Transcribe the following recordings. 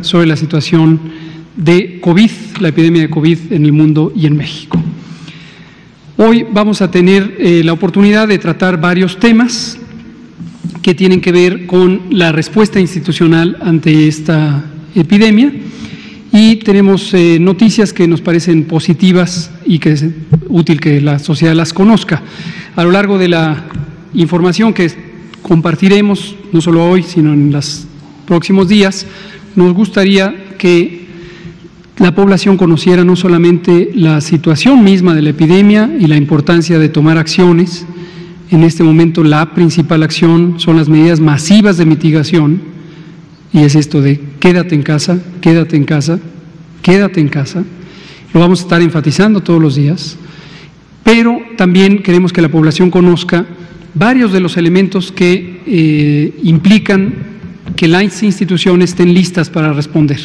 sobre la situación de COVID, la epidemia de COVID en el mundo y en México. Hoy vamos a tener la oportunidad de tratar varios temas que tienen que ver con la respuesta institucional ante esta epidemia y tenemos noticias que nos parecen positivas y que es útil que la sociedad las conozca. A lo largo de la información que compartiremos, no solo hoy, sino en los próximos días, nos gustaría que la población conociera no solamente la situación misma de la epidemia y la importancia de tomar acciones. En este momento la principal acción son las medidas masivas de mitigación y es esto de quédate en casa, quédate en casa, quédate en casa. Lo vamos a estar enfatizando todos los días, pero también queremos que la población conozca varios de los elementos que implican que las instituciones estén listas para responder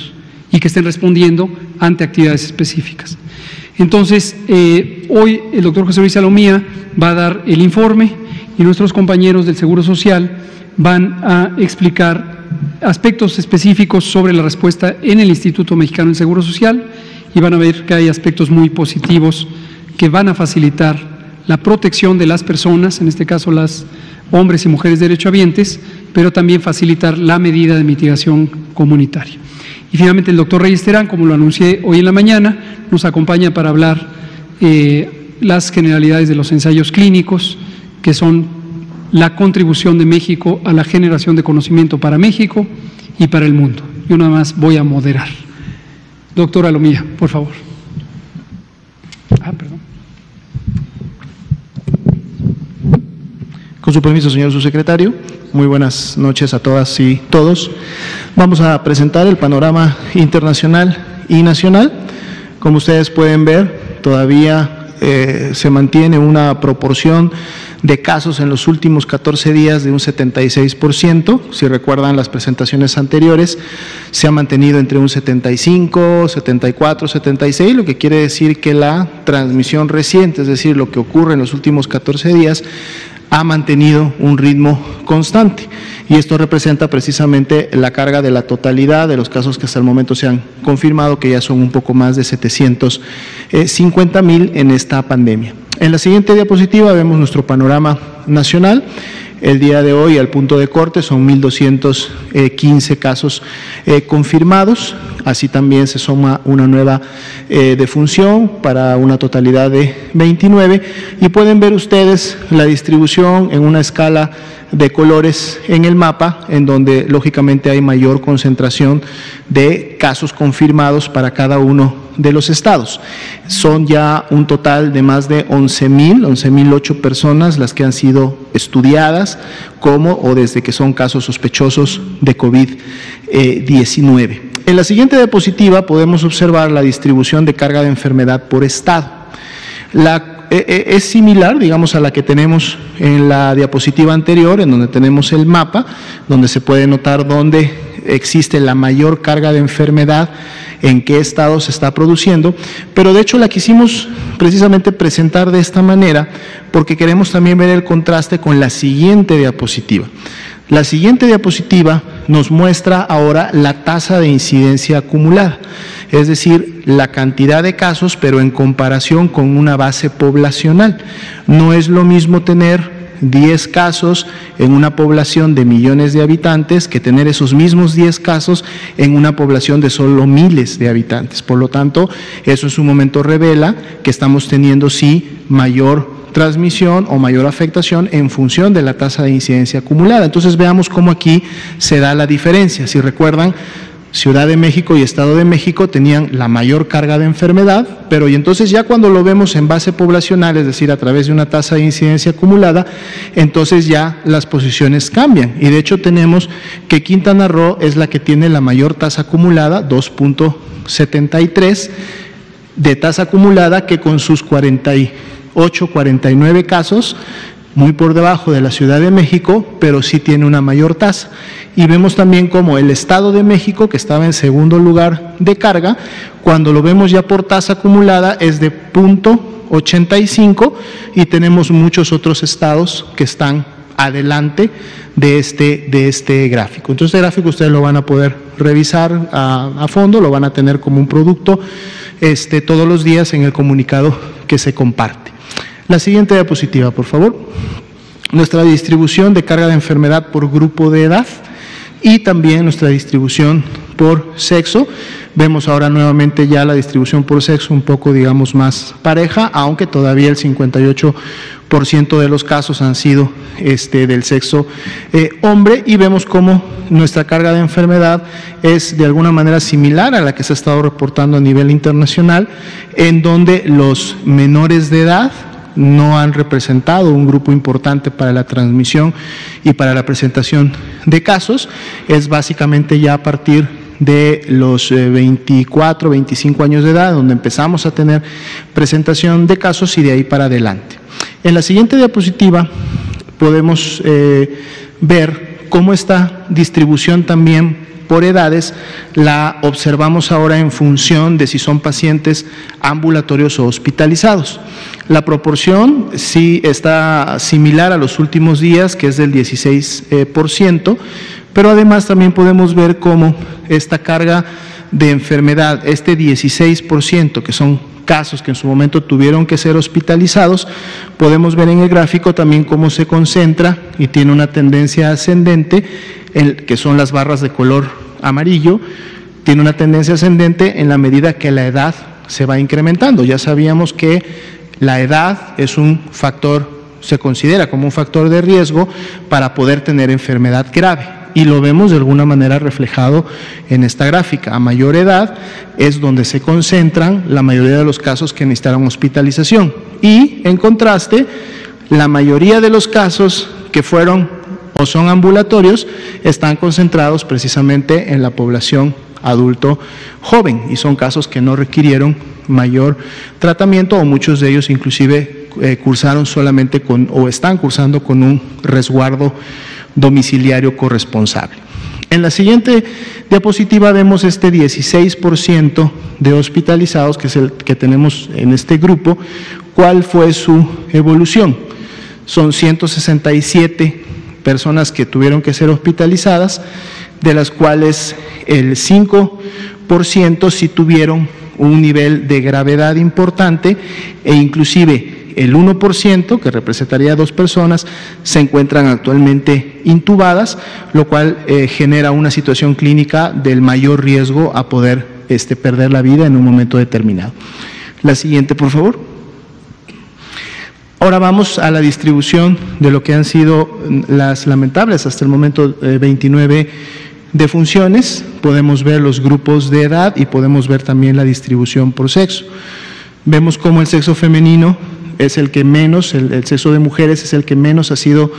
y que estén respondiendo ante actividades específicas. Entonces, hoy el doctor José Luis Salomía va a dar el informe y nuestros compañeros del Seguro Social van a explicar aspectos específicos sobre la respuesta en el Instituto Mexicano del Seguro Social y van a ver que hay aspectos muy positivos que van a facilitar la protección de las personas, en este caso las hombres y mujeres derechohabientes, pero también facilitar la medida de mitigación comunitaria. Y finalmente el doctor Reyes Terán, como lo anuncié hoy en la mañana, nos acompaña para hablar las generalidades de los ensayos clínicos, que son la contribución de México a la generación de conocimiento para México y para el mundo. Yo nada más voy a moderar. Doctor Salomía, por favor. Perdón. Con su permiso, señor subsecretario, muy buenas noches a todas y todos. Vamos a presentar el panorama internacional y nacional. Como ustedes pueden ver, todavía se mantiene una proporción de casos en los últimos 14 días de un 76%. Si recuerdan las presentaciones anteriores, se ha mantenido entre un 75, 74, 76, lo que quiere decir que la transmisión reciente, es decir, lo que ocurre en los últimos 14 días, ha mantenido un ritmo constante y esto representa precisamente la carga de la totalidad de los casos que hasta el momento se han confirmado, que ya son un poco más de 750,000 en esta pandemia. En la siguiente diapositiva vemos nuestro panorama nacional. El día de hoy, al punto de corte, son 1,215 casos confirmados. Así también se suma una nueva defunción para una totalidad de 29. Y pueden ver ustedes la distribución en una escala de colores en el mapa, en donde lógicamente hay mayor concentración de casos confirmados para cada uno de los estados. Son ya un total de más de 11,008 personas las que han sido estudiadas como o desde que son casos sospechosos de COVID-19. En la siguiente diapositiva podemos observar la distribución de carga de enfermedad por estado. Es similar, digamos, a la que tenemos en la diapositiva anterior, en donde tenemos el mapa, donde se puede notar dónde existe la mayor carga de enfermedad, en qué estado se está produciendo, pero de hecho la quisimos precisamente presentar de esta manera porque queremos también ver el contraste con la siguiente diapositiva. La siguiente diapositiva nos muestra ahora la tasa de incidencia acumulada, es decir, la cantidad de casos, pero en comparación con una base poblacional. No es lo mismo tener 10 casos en una población de millones de habitantes que tener esos mismos 10 casos en una población de solo miles de habitantes. Por lo tanto, eso en su momento revela que estamos teniendo sí mayor transmisión o mayor afectación en función de la tasa de incidencia acumulada. Entonces veamos cómo aquí se da la diferencia. Si recuerdan, Ciudad de México y Estado de México tenían la mayor carga de enfermedad, pero y entonces ya cuando lo vemos en base poblacional, es decir, a través de una tasa de incidencia acumulada, entonces ya las posiciones cambian. Y de hecho tenemos que Quintana Roo es la que tiene la mayor tasa acumulada, 2.73 de tasa acumulada, que con sus 48, 49 casos, muy por debajo de la Ciudad de México, pero sí tiene una mayor tasa. Y vemos también como el Estado de México, que estaba en segundo lugar de carga, cuando lo vemos ya por tasa acumulada es de 0.85 y tenemos muchos otros estados que están adelante de este gráfico. Entonces, este gráfico ustedes lo van a poder revisar a fondo, lo van a tener como un producto todos los días en el comunicado que se comparte. La siguiente diapositiva, por favor. Nuestra distribución de carga de enfermedad por grupo de edad y también nuestra distribución por sexo. Vemos ahora nuevamente ya la distribución por sexo un poco, digamos, más pareja, aunque todavía el 58% de los casos han sido del sexo hombre, y vemos cómo nuestra carga de enfermedad es de alguna manera similar a la que se ha estado reportando a nivel internacional, en donde los menores de edad no han representado un grupo importante para la transmisión y para la presentación de casos. Es básicamente ya a partir de los 24, 25 años de edad donde empezamos a tener presentación de casos, y de ahí para adelante. En la siguiente diapositiva podemos ver cómo esta distribución también por edades la observamos ahora en función de si son pacientes ambulatorios o hospitalizados. La proporción sí está similar a los últimos días, que es del 16%, pero además también podemos ver cómo esta carga de enfermedad, 16%, que son casos que en su momento tuvieron que ser hospitalizados, podemos ver en el gráfico también cómo se concentra y tiene una tendencia ascendente, que son las barras de color amarillo, tiene una tendencia ascendente en la medida que la edad se va incrementando. Ya sabíamos que la edad es un factor, se considera como un factor de riesgo para poder tener enfermedad grave, y lo vemos de alguna manera reflejado en esta gráfica. A mayor edad es donde se concentran la mayoría de los casos que necesitaron hospitalización, y en contraste, la mayoría de los casos que fueron o son ambulatorios están concentrados precisamente en la población adulto joven, y son casos que no requirieron mayor tratamiento, o muchos de ellos inclusive cursaron solamente o están cursando con un resguardo domiciliario corresponsable. En la siguiente diapositiva vemos 16% de hospitalizados, que es el que tenemos en este grupo. ¿Cuál fue su evolución? Son 167 personas que tuvieron que ser hospitalizadas, de las cuales el 5% sí tuvieron un nivel de gravedad importante, e inclusive el 1%, que representaría 2 personas, se encuentran actualmente intubadas, lo cual genera una situación clínica del mayor riesgo a poder perder la vida en un momento determinado. La siguiente, por favor. Ahora vamos a la distribución de lo que han sido las lamentables hasta el momento 29 defunciones. Podemos ver los grupos de edad y podemos ver también la distribución por sexo. Vemos cómo el sexo femenino es el que menos, el sexo de mujeres es el que menos ha sido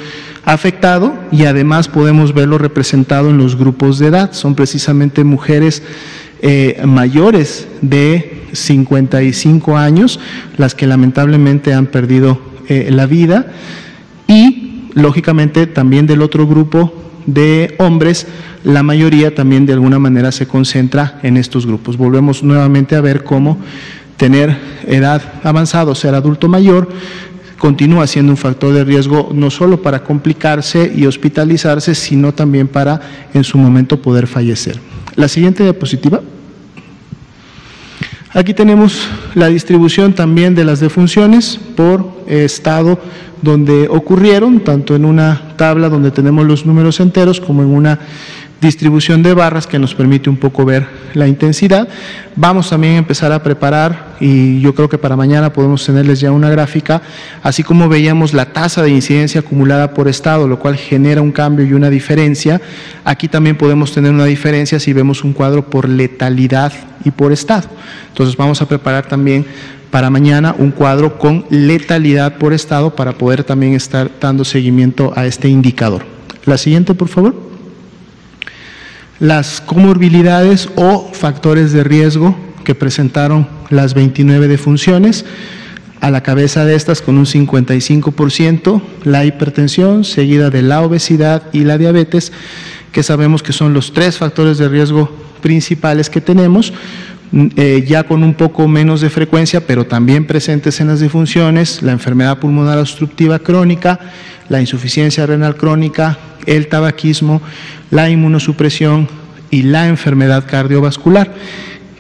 afectado, y además podemos verlo representado en los grupos de edad. Son precisamente mujeres mayores de 55 años las que lamentablemente han perdido la vida, y lógicamente también del otro grupo de hombres, la mayoría también de alguna manera se concentra en estos grupos. Volvemos nuevamente a ver cómo tener edad avanzada o ser adulto mayor continúa siendo un factor de riesgo, no solo para complicarse y hospitalizarse, sino también para en su momento poder fallecer. La siguiente diapositiva. Aquí tenemos la distribución también de las defunciones por estado donde ocurrieron, tanto en una tabla donde tenemos los números enteros como en una distribución de barras que nos permite un poco ver la intensidad. Vamos también a empezar a preparar, y yo creo que para mañana podemos tenerles ya una gráfica, así como veíamos la tasa de incidencia acumulada por estado, lo cual genera un cambio y una diferencia. Aquí también podemos tener una diferencia si vemos un cuadro por letalidad y por estado. Entonces vamos a preparar también para mañana un cuadro con letalidad por estado para poder también estar dando seguimiento a este indicador. La siguiente, por favor. Las comorbilidades o factores de riesgo que presentaron las 29 defunciones. A la cabeza de estas, con un 55%, la hipertensión, seguida de la obesidad y la diabetes, que sabemos que son los 3 factores de riesgo principales que tenemos, ya con un poco menos de frecuencia, pero también presentes en las disfunciones, la enfermedad pulmonar obstructiva crónica, la insuficiencia renal crónica, el tabaquismo, la inmunosupresión y la enfermedad cardiovascular,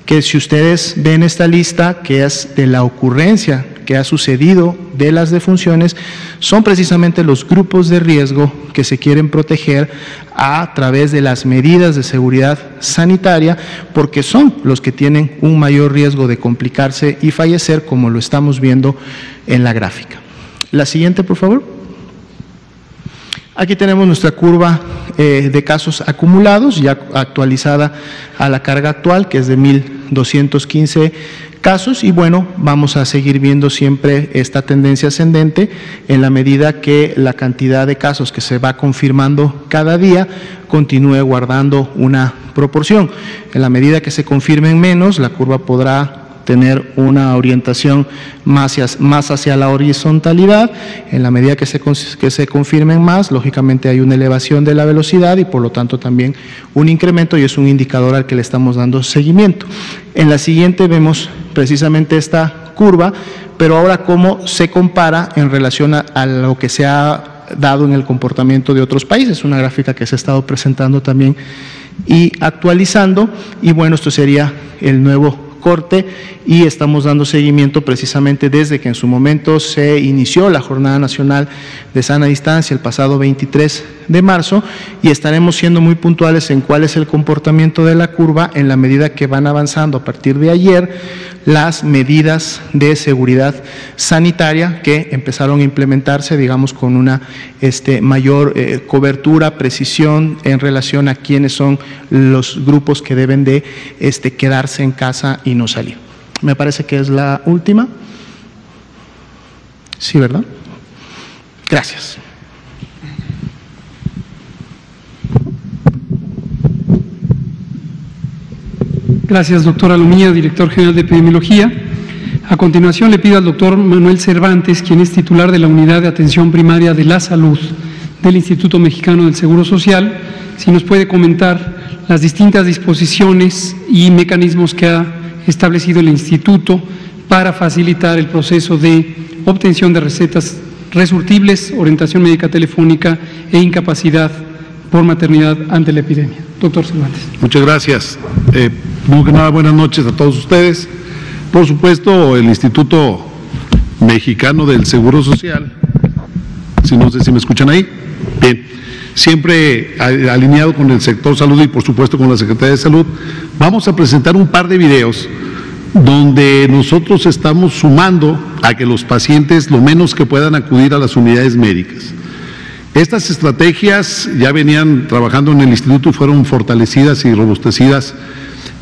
que si ustedes ven esta lista, que es de la ocurrencia que ha sucedido de las defunciones, son precisamente los grupos de riesgo que se quieren proteger a través de las medidas de seguridad sanitaria, porque son los que tienen un mayor riesgo de complicarse y fallecer, como lo estamos viendo en la gráfica. La siguiente, por favor. Aquí tenemos nuestra curva de casos acumulados, ya actualizada a la carga actual, que es de 1.215 casos, y bueno, vamos a seguir viendo siempre esta tendencia ascendente en la medida que la cantidad de casos que se va confirmando cada día continúe guardando una proporción. En la medida que se confirmen menos, la curva podrá tener una orientación más hacia la horizontalidad. En la medida que se confirmen más, lógicamente hay una elevación de la velocidad y por lo tanto también un incremento, y es un indicador al que le estamos dando seguimiento. En la siguiente vemos precisamente esta curva, pero ahora cómo se compara en relación a lo que se ha dado en el comportamiento de otros países, una gráfica que se ha estado presentando también y actualizando, y bueno, esto sería el nuevo corte, y estamos dando seguimiento precisamente desde que en su momento se inició la Jornada Nacional de Sana Distancia el pasado 23 de marzo, y estaremos siendo muy puntuales en cuál es el comportamiento de la curva en la medida que van avanzando a partir de ayer las medidas de seguridad sanitaria que empezaron a implementarse, digamos, con una mayor cobertura, precisión en relación a quiénes son los grupos que deben de quedarse en casa y no salir. Me parece que es la última. Sí, ¿verdad? Gracias. Gracias, doctor Alomía, director general de Epidemiología. A continuación le pido al doctor Manuel Cervantes, quien es titular de la Unidad de Atención Primaria de la Salud del Instituto Mexicano del Seguro Social, si nos puede comentar las distintas disposiciones y mecanismos que ha establecido el Instituto para facilitar el proceso de obtención de recetas resurtibles, orientación médica telefónica e incapacidad por maternidad ante la epidemia. Doctor Cervantes. Muchas gracias. Primero que nada, buenas noches a todos ustedes. Por supuesto, el Instituto Mexicano del Seguro Social, no sé si me escuchan ahí, bien, siempre alineado con el sector salud y por supuesto con la Secretaría de Salud, vamos a presentar un par de videos donde nosotros estamos sumando a que los pacientes lo menos que puedan acudir a las unidades médicas. Estas estrategias ya venían trabajando en el instituto y fueron fortalecidas y robustecidas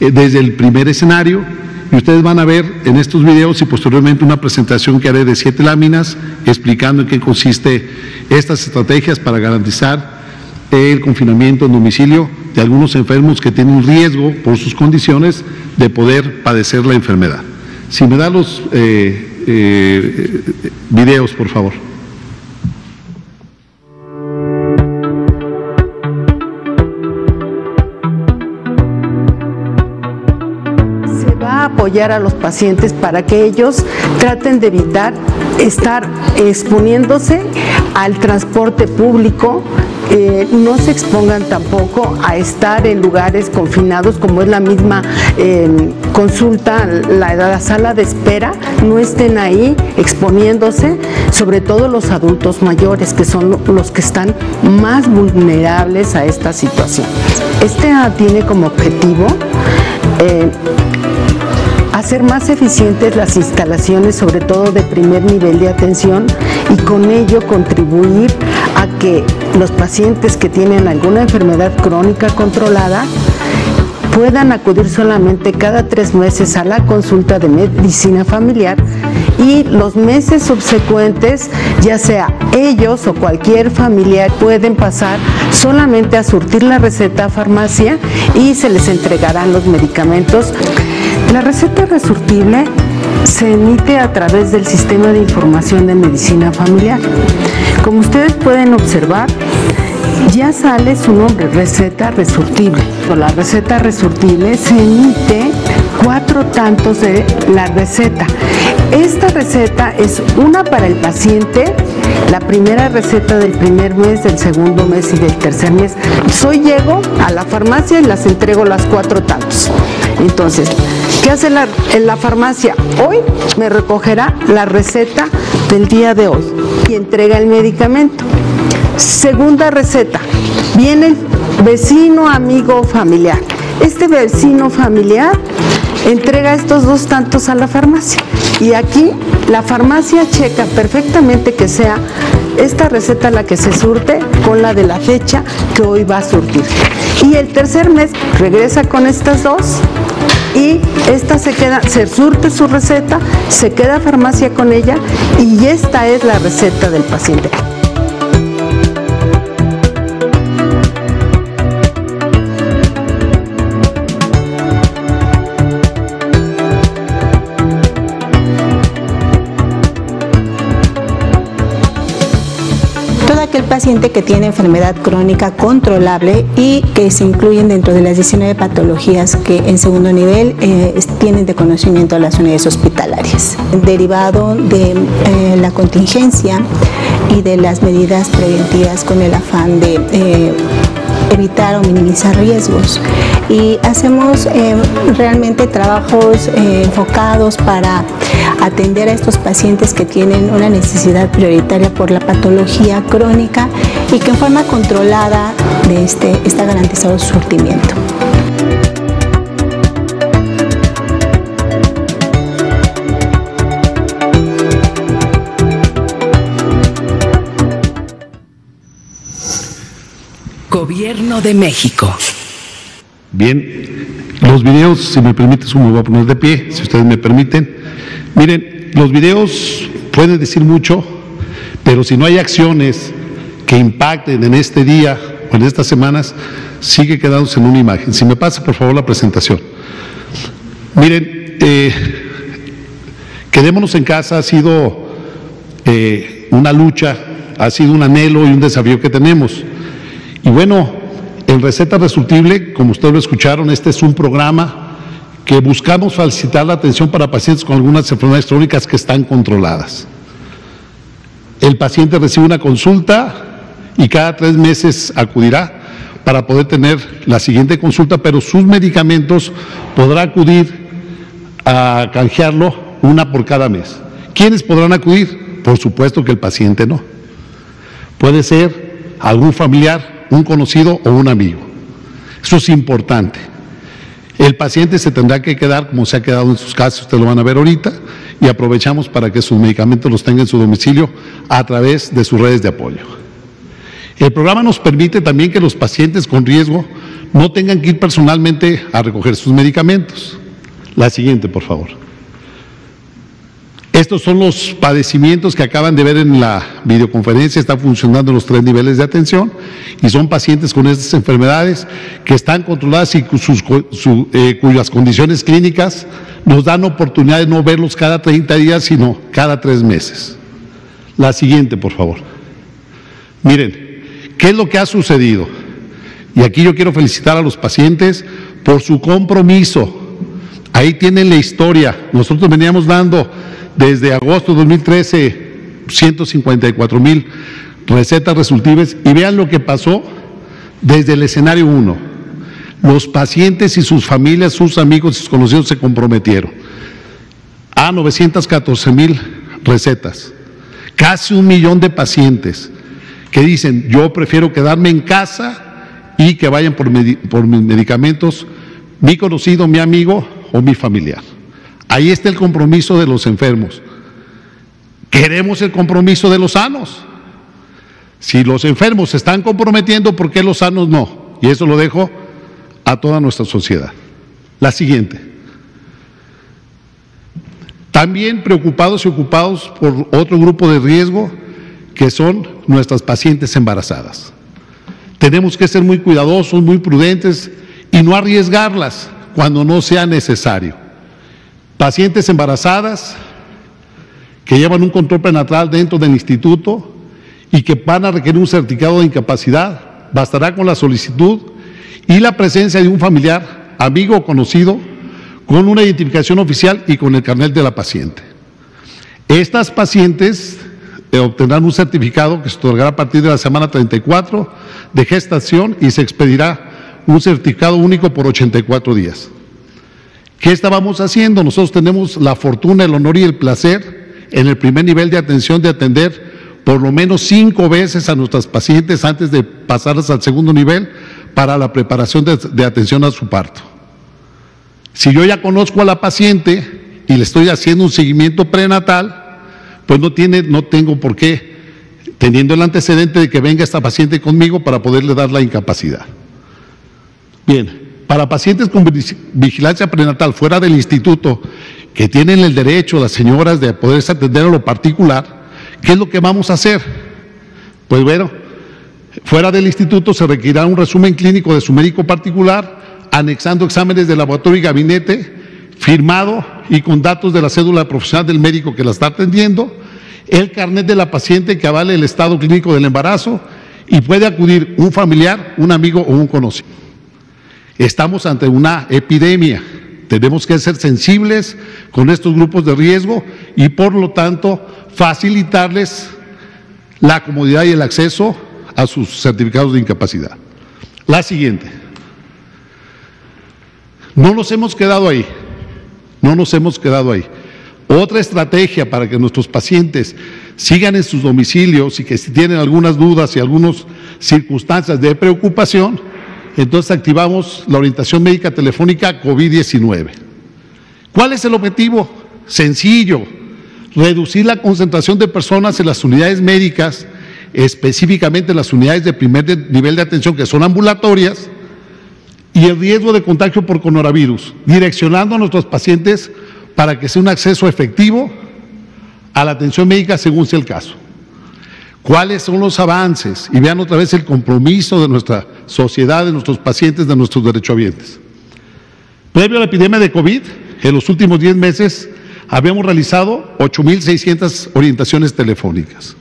desde el primer escenario, y ustedes van a ver en estos videos y posteriormente una presentación que haré de 7 láminas explicando en qué consiste estas estrategias para garantizar el confinamiento en domicilio de algunos enfermos que tienen un riesgo por sus condiciones de poder padecer la enfermedad. Si me da los videos, por favor. Apoyar a los pacientes para que ellos traten de evitar estar exponiéndose al transporte público, no se expongan tampoco a estar en lugares confinados como es la misma consulta, la sala de espera, no estén ahí exponiéndose, sobre todo los adultos mayores, que son los que están más vulnerables a esta situación. Tiene como objetivo hacer más eficientes las instalaciones, sobre todo de primer nivel de atención, y con ello contribuir a que los pacientes que tienen alguna enfermedad crónica controlada puedan acudir solamente cada 3 meses a la consulta de medicina familiar, y los meses subsecuentes, ya sea ellos o cualquier familiar, pueden pasar solamente a surtir la receta a farmacia y se les entregarán los medicamentos. La receta resurtible se emite a través del Sistema de Información de Medicina Familiar. Como ustedes pueden observar, ya sale su nombre, receta resurtible. La receta resurtible se emite 4 tantos de la receta. Esta receta es una para el paciente, la primera receta del primer mes, del segundo mes y del tercer mes. Yo llego a la farmacia y las entrego las 4 tantos. Entonces, ¿qué hace la farmacia? Hoy me recogerá la receta del día de hoy y entrega el medicamento. Segunda receta, viene el vecino, amigo o familiar. Este vecino familiar entrega estos 2 tantos a la farmacia y aquí la farmacia checa perfectamente que sea esta receta la que se surte con la de la fecha que hoy va a surtir. Y el tercer mes regresa con estas 2 y esta se surte su receta, se queda farmacia con ella y esta es la receta del paciente. El paciente que tiene enfermedad crónica controlable y que se incluyen dentro de las 19 patologías que en segundo nivel tienen de conocimiento a las unidades hospitalarias. Derivado de la contingencia y de las medidas preventivas con el afán de evitar o minimizar riesgos. Y hacemos realmente trabajos enfocados para atender a estos pacientes que tienen una necesidad prioritaria por la patología crónica y que en forma controlada está garantizado su surtimiento. Gobierno de México. Bien, los videos, si me permites, me voy a poner de pie, si ustedes me permiten. Miren, los videos pueden decir mucho, pero si no hay acciones que impacten en este día o en estas semanas, sigue quedándose en una imagen. Si me pasa, por favor, la presentación. Miren, quedémonos en casa ha sido una lucha, ha sido un anhelo y un desafío que tenemos. Y bueno, en Receta Resurtible, como ustedes lo escucharon, este es un programa que buscamos facilitar la atención para pacientes con algunas enfermedades crónicas que están controladas. El paciente recibe una consulta y cada 3 meses acudirá para poder tener la siguiente consulta, pero sus medicamentos podrá acudir a canjearlo una por cada mes. ¿Quiénes podrán acudir? Por supuesto que el paciente no. Puede ser algún familiar, un conocido o un amigo. Eso es importante. El paciente se tendrá que quedar como se ha quedado en sus casas, ustedes lo van a ver ahorita, y aprovechamos para que sus medicamentos los tenga en su domicilio a través de sus redes de apoyo. El programa nos permite también que los pacientes con riesgo no tengan que ir personalmente a recoger sus medicamentos. La siguiente, por favor. Estos son los padecimientos que acaban de ver en la videoconferencia, están funcionando los 3 niveles de atención y son pacientes con estas enfermedades que están controladas y cuyas condiciones clínicas nos dan oportunidad de no verlos cada 30 días, sino cada 3 meses. La siguiente, por favor. Miren, ¿qué es lo que ha sucedido? Y aquí yo quiero felicitar a los pacientes por su compromiso. Ahí tienen la historia. Nosotros veníamos dando desde agosto de 2013, 154,000 recetas resurtibles y vean lo que pasó desde el escenario 1. Los pacientes y sus familias, sus amigos y sus conocidos se comprometieron a 914,000 recetas. Casi 1 millón de pacientes que dicen, yo prefiero quedarme en casa y que vayan por mis medicamentos, mi conocido, mi amigo o mi familiar. Ahí está el compromiso de los enfermos. Queremos el compromiso de los sanos. Si los enfermos se están comprometiendo, ¿por qué los sanos no? Y eso lo dejo a toda nuestra sociedad. La siguiente. También preocupados y ocupados por otro grupo de riesgo, que son nuestras pacientes embarazadas. Tenemos que ser muy cuidadosos, muy prudentes y no arriesgarlas cuando no sea necesario. Pacientes embarazadas que llevan un control prenatal dentro del instituto y que van a requerir un certificado de incapacidad, bastará con la solicitud y la presencia de un familiar, amigo o conocido con una identificación oficial y con el carnet de la paciente. Estas pacientes obtendrán un certificado que se otorgará a partir de la semana 34 de gestación y se expedirá un certificado único por 84 días. ¿Qué estábamos haciendo? Nosotros tenemos la fortuna, el honor y el placer en el primer nivel de atención de atender por lo menos 5 veces a nuestras pacientes antes de pasarlas al segundo nivel para la preparación de atención a su parto. Si yo ya conozco a la paciente y le estoy haciendo un seguimiento prenatal, pues no tengo por qué, teniendo el antecedente de que venga esta paciente conmigo para poderle dar la incapacidad. Bien, para pacientes con vigilancia prenatal fuera del instituto, que tienen el derecho, las señoras, de poderse atender a lo particular, ¿qué es lo que vamos a hacer? Pues bueno, fuera del instituto se requerirá un resumen clínico de su médico particular, anexando exámenes de laboratorio y gabinete, firmado y con datos de la cédula profesional del médico que la está atendiendo, el carnet de la paciente que avale el estado clínico del embarazo, y puede acudir un familiar, un amigo o un conocido. Estamos ante una epidemia, tenemos que ser sensibles con estos grupos de riesgo y por lo tanto facilitarles la comodidad y el acceso a sus certificados de incapacidad. La siguiente. No nos hemos quedado ahí. Otra estrategia para que nuestros pacientes sigan en sus domicilios y que si tienen algunas dudas y algunas circunstancias de preocupación, entonces activamos la orientación médica telefónica COVID-19. ¿Cuál es el objetivo? Sencillo, reducir la concentración de personas en las unidades médicas, específicamente en las unidades de primer nivel de atención que son ambulatorias, y el riesgo de contagio por coronavirus, direccionando a nuestros pacientes para que sea un acceso efectivo a la atención médica según sea el caso. ¿Cuáles son los avances? Y vean otra vez el compromiso de nuestra sociedad, de nuestros pacientes, de nuestros derechohabientes. Previo a la epidemia de COVID, en los últimos 10 meses, habíamos realizado 8,600 orientaciones telefónicas.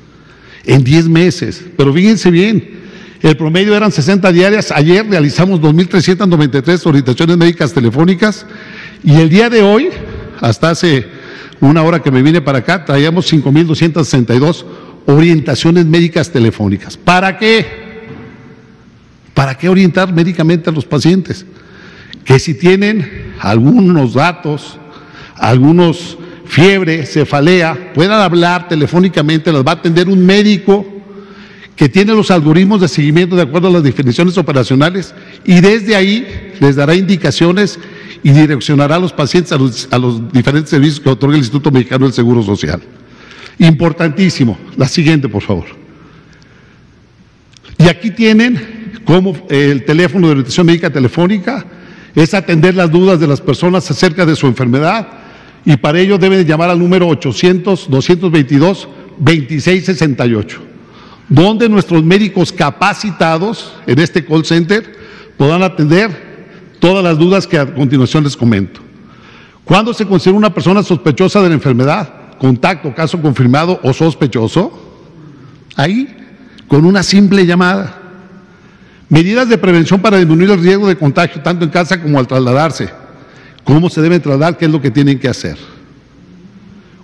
En 10 meses, pero fíjense bien, el promedio eran 60 diarias. Ayer realizamos 2,393 orientaciones médicas telefónicas y el día de hoy, hasta hace una hora que me vine para acá, traíamos 5,262 orientaciones médicas telefónicas. ¿Para qué? ¿Para qué orientar médicamente a los pacientes? Que si tienen algunos datos, algunos fiebre, cefalea, puedan hablar telefónicamente, las va a atender un médico que tiene los algoritmos de seguimiento de acuerdo a las definiciones operacionales y desde ahí les dará indicaciones y direccionará a los pacientes a los diferentes servicios que otorga el Instituto Mexicano del Seguro Social. Importantísimo. La siguiente, por favor. Y aquí tienen cómo el teléfono de orientación médica telefónica es atender las dudas de las personas acerca de su enfermedad y para ello deben llamar al número 800-222-2668. donde nuestros médicos capacitados en este call center podrán atender todas las dudas que a continuación les comento. ¿Cuándo se considera una persona sospechosa de la enfermedad? Contacto, caso confirmado o sospechoso. Ahí, con una simple llamada. Medidas de prevención para disminuir el riesgo de contagio, tanto en casa como al trasladarse. ¿Cómo se deben trasladar? ¿Qué es lo que tienen que hacer?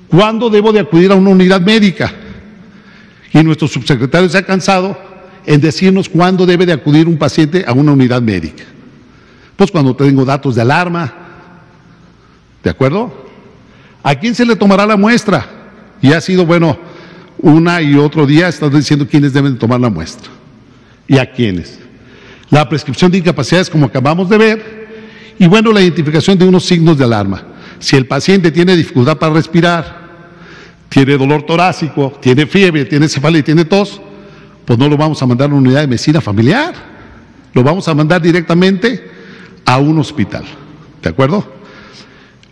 ¿Cuándo debo de acudir a una unidad médica? Y nuestro subsecretario se ha cansado en decirnos cuándo debe de acudir un paciente a una unidad médica. Pues cuando tengo datos de alarma, ¿de acuerdo? ¿A quién se le tomará la muestra? Y ha sido, bueno, una y otro día están diciendo quiénes deben tomar la muestra y a quiénes. La prescripción de incapacidades, como acabamos de ver, y bueno, la identificación de unos signos de alarma. Si el paciente tiene dificultad para respirar, tiene dolor torácico, tiene fiebre, tiene cefalea y tiene tos, pues no lo vamos a mandar a una unidad de medicina familiar, lo vamos a mandar directamente a un hospital, ¿de acuerdo?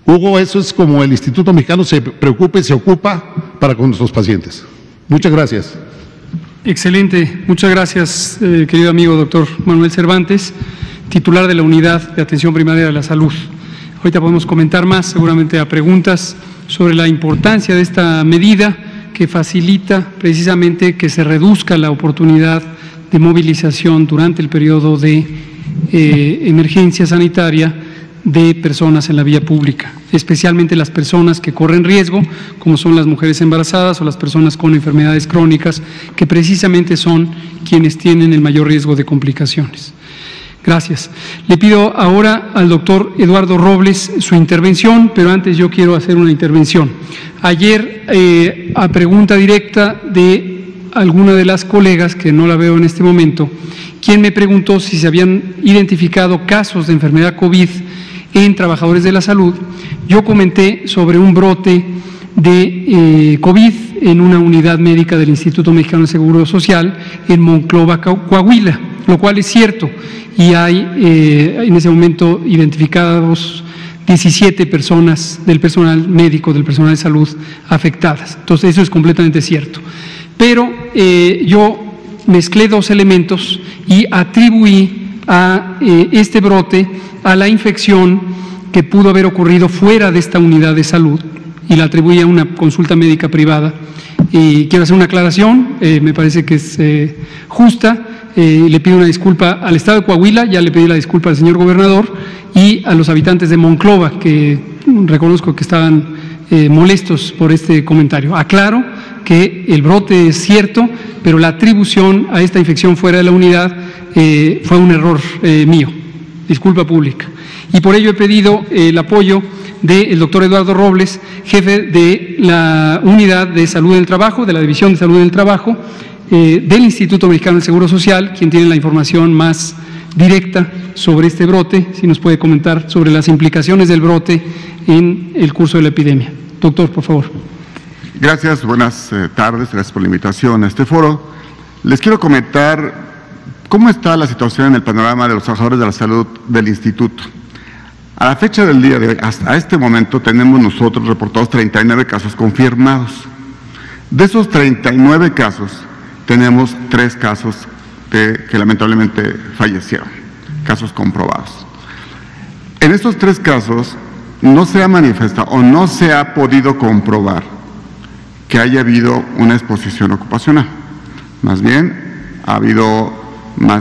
Hugo, eso es como el Instituto Mexicano se preocupa y se ocupa para con nuestros pacientes. Muchas gracias. Excelente, muchas gracias, querido amigo doctor Manuel Cervantes, titular de la Unidad de Atención Primaria de la Salud. Ahorita podemos comentar más, seguramente a preguntas sobre la importancia de esta medida que facilita precisamente que se reduzca la oportunidad de movilización durante el periodo de emergencia sanitaria de personas en la vía pública, especialmente las personas que corren riesgo, como son las mujeres embarazadas o las personas con enfermedades crónicas, que precisamente son quienes tienen el mayor riesgo de complicaciones. Gracias. Le pido ahora al doctor Eduardo Robles su intervención, pero antes yo quiero hacer una intervención. Ayer, a pregunta directa de alguna de las colegas, que no la veo en este momento, quien me preguntó si se habían identificado casos de enfermedad COVID en trabajadores de la salud, yo comenté sobre un brote de COVID en una unidad médica del Instituto Mexicano de Seguro Social en Monclova, Coahuila, lo cual es cierto, y hay en ese momento identificados 17 personas del personal médico, del personal de salud afectadas. Entonces, eso es completamente cierto. Pero yo mezclé dos elementos y atribuí a este brote a la infección que pudo haber ocurrido fuera de esta unidad de salud y la atribuí a una consulta médica privada. Y quiero hacer una aclaración, me parece que es justa. Le pido una disculpa al Estado de Coahuila, ya le pedí la disculpa al señor gobernador y a los habitantes de Monclova, que reconozco que estaban molestos por este comentario. Aclaro que el brote es cierto, pero la atribución a esta infección fuera de la unidad fue un error mío, disculpa pública. Y por ello he pedido el apoyo del doctor Eduardo Robles, jefe de la Unidad de Salud del Trabajo, de la División de Salud del Trabajo, del Instituto Mexicano del Seguro Social, quien tiene la información más directa sobre este brote, si nos puede comentar sobre las implicaciones del brote en el curso de la epidemia. Doctor, por favor. Gracias, buenas tardes, gracias por la invitación a este foro. Les quiero comentar cómo está la situación en el panorama de los trabajadores de la salud del Instituto. A la fecha del día de hoy, hasta este momento, tenemos nosotros reportados 39 casos confirmados. De esos 39 casos, tenemos 3 casos que lamentablemente fallecieron, casos comprobados. En estos 3 casos no se ha manifestado o no se ha podido comprobar que haya habido una exposición ocupacional. Más bien, ha habido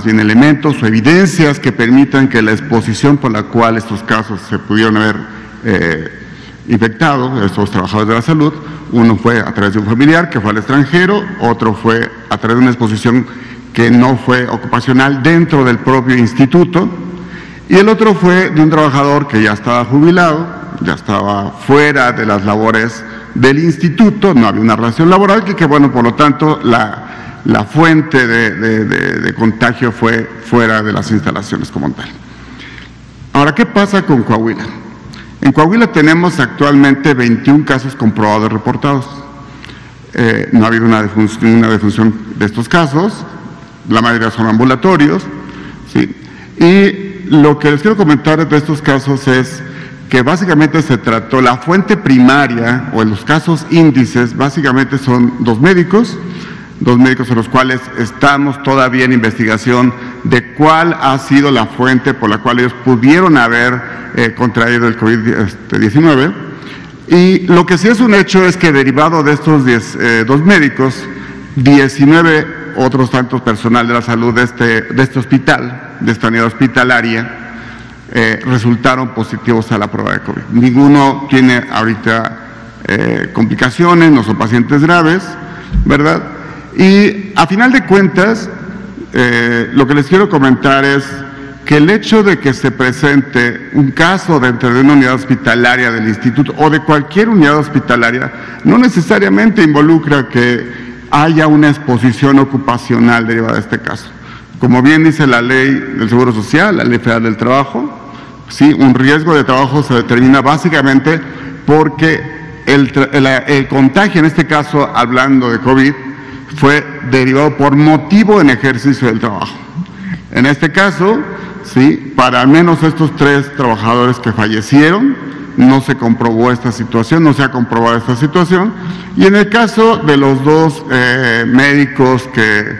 elementos o evidencias que permitan que la exposición por la cual estos casos se pudieron haber infectado, estos trabajadores de la salud, uno fue a través de un familiar que fue al extranjero, otro fue a través de una exposición que no fue ocupacional dentro del propio instituto, y el otro fue de un trabajador que ya estaba jubilado, ya estaba fuera de las labores del instituto, no había una relación laboral, que bueno, por lo tanto, la fuente de contagio fue fuera de las instalaciones como tal. Ahora, ¿qué pasa con Coahuila? En Coahuila tenemos actualmente 21 casos comprobados reportados. No ha habido una defunción de estos casos, la mayoría son ambulatorios, ¿sí? Y lo que les quiero comentar de estos casos es que básicamente se trató, la fuente primaria o en los casos índices básicamente son dos médicos en los cuales estamos todavía en investigación de cuál ha sido la fuente por la cual ellos pudieron haber contraído el COVID-19. Y lo que sí es un hecho es que derivado de estos 2 médicos, 19 otros tantos personal de la salud de este hospital, de esta unidad hospitalaria, resultaron positivos a la prueba de COVID. Ninguno tiene ahorita complicaciones, no son pacientes graves, ¿verdad? Y a final de cuentas, lo que les quiero comentar es que el hecho de que se presente un caso dentro de una unidad hospitalaria del instituto o de cualquier unidad hospitalaria no necesariamente involucra que haya una exposición ocupacional derivada de este caso. Como bien dice la ley del Seguro Social, la ley federal del trabajo, sí, un riesgo de trabajo se determina básicamente porque el contagio, en este caso hablando de COVID, fue derivado por motivo en ejercicio del trabajo. En este caso, sí, para al menos estos 3 trabajadores que fallecieron, no se comprobó esta situación, no se ha comprobado esta situación, y en el caso de los 2 médicos que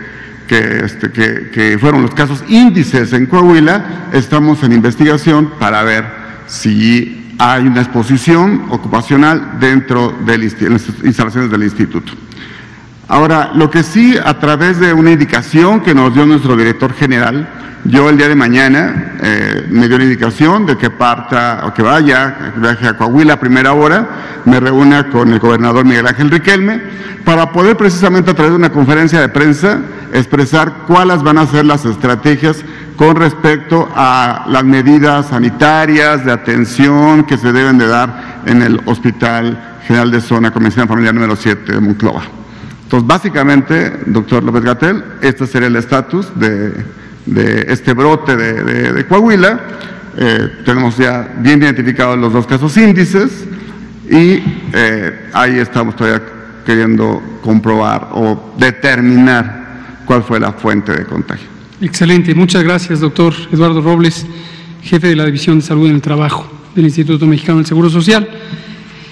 fueron los casos índices en Coahuila, estamos en investigación para ver si hay una exposición ocupacional dentro de las instalaciones del instituto. Ahora, lo que sí, a través de una indicación que nos dio nuestro director general, Yo el día de mañana me dio la indicación de que parta o que viaje a Coahuila a primera hora, me reúna con el gobernador Miguel Ángel Riquelme para poder precisamente a través de una conferencia de prensa expresar cuáles van a ser las estrategias con respecto a las medidas sanitarias de atención que se deben de dar en el Hospital General de Zona Convencional Familiar número 7 de Monclova. Entonces, básicamente, doctor López-Gatell, este sería el estatus de este brote de Coahuila. Tenemos ya bien identificados los 2 casos índices y ahí estamos todavía queriendo comprobar o determinar cuál fue la fuente de contagio. Excelente, muchas gracias, doctor Eduardo Robles, jefe de la División de Salud en el Trabajo del Instituto Mexicano del Seguro Social.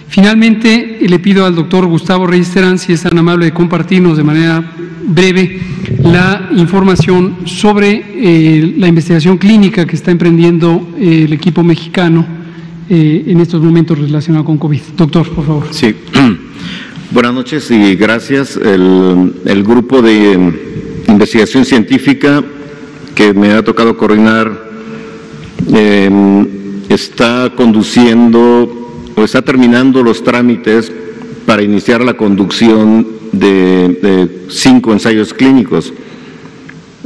Finalmente, le pido al doctor Gustavo Reyes Terán, si es tan amable de compartirnos de manera breve la información sobre la investigación clínica que está emprendiendo el equipo mexicano en estos momentos relacionado con COVID. Doctor, por favor. Sí. Buenas noches y gracias. El grupo de investigación científica que me ha tocado coordinar está conduciendo o está terminando los trámites para iniciar la conducción de 5 ensayos clínicos.